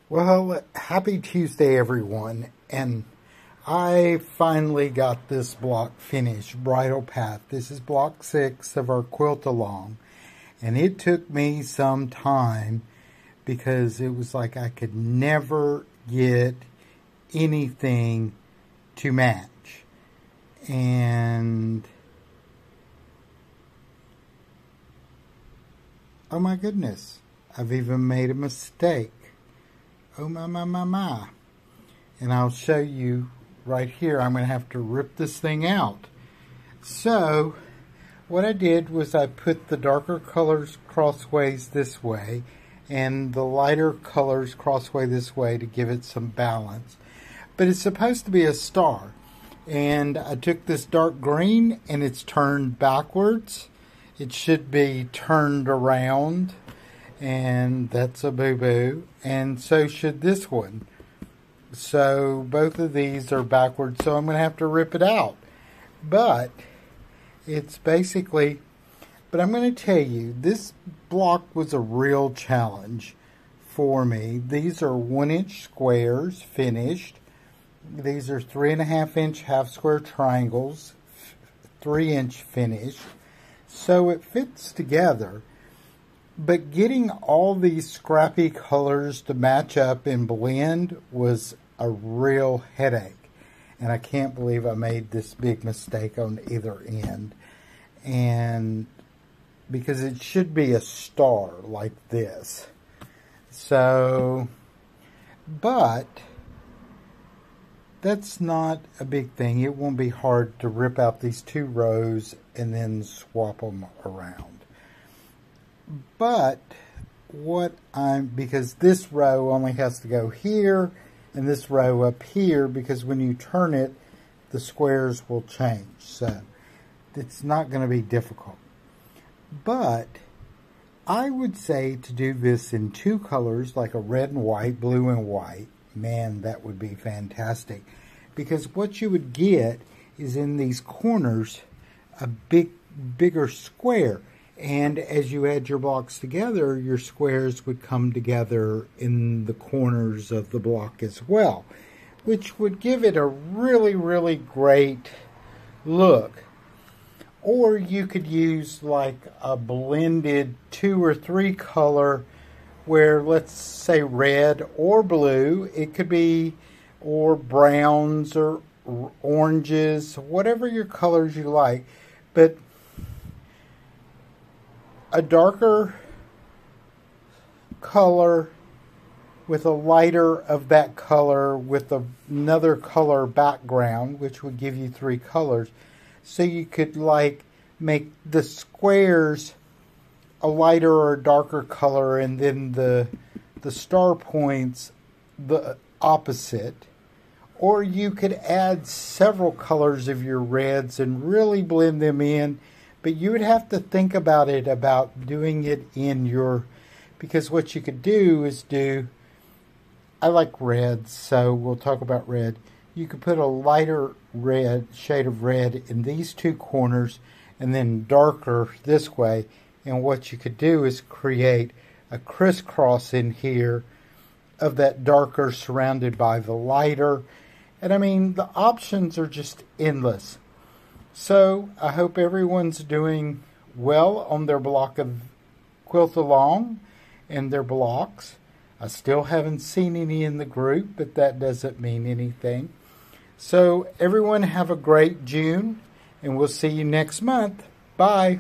Well, happy Tuesday, everyone, and I finally got this block finished, Bridle Path. This is block 6 of our quilt along, and it took me some time because it was like I could never get anything to match. And oh my goodness, I've even made a mistake. Oh my. And I'll show you right here. I'm going to have to rip this thing out. So what I did was I put the darker colors crossways this way and the lighter colors crossway this way to give it some balance. But it's supposed to be a star. And I took this dark green and it's turned backwards. It should be turned around. And that's a boo-boo, and so should this one. So both of these are backwards, so I'm going to have to rip it out. But it's basically, but I'm going to tell you, this block was a real challenge for me. These are 1-inch squares finished. These are 3.5-inch half square triangles, 3-inch finished. So it fits together. But getting all these scrappy colors to match up and blend was a real headache. And I can't believe I made this big mistake on either end. And because it should be a star like this. So, but that's not a big thing. It won't be hard to rip out these 2 rows and then swap them around. But because this row only has to go here and this row up here, because when you turn it, the squares will change. So it's not going to be difficult. But I would say to do this in 2 colors, like a red and white, blue and white. Man, that would be fantastic. Because what you would get is in these corners a bigger square. And as you add your blocks together, your squares would come together in the corners of the block as well, which would give it a really, really great look. Or you could use like a blended 2 or 3 color where, let's say, red or blue. It could be, or browns or oranges, whatever your colors you like. But a darker color with a lighter of that color with another color background, which would give you 3 colors. So you could like make the squares a lighter or a darker color and then the star points the opposite. Or you could add several colors of your reds and really blend them in. But you would have to think about it, about doing it in your, because what you could do is I like red, so we'll talk about red. You could put a lighter red, shade of red in these 2 corners and then darker this way. And what you could do is create a crisscross in here of that darker surrounded by the lighter. And I mean, the options are just endless. So I hope everyone's doing well on their block of quilt along and their blocks. I still haven't seen any in the group, but that doesn't mean anything. So everyone have a great June, and we'll see you next month. Bye.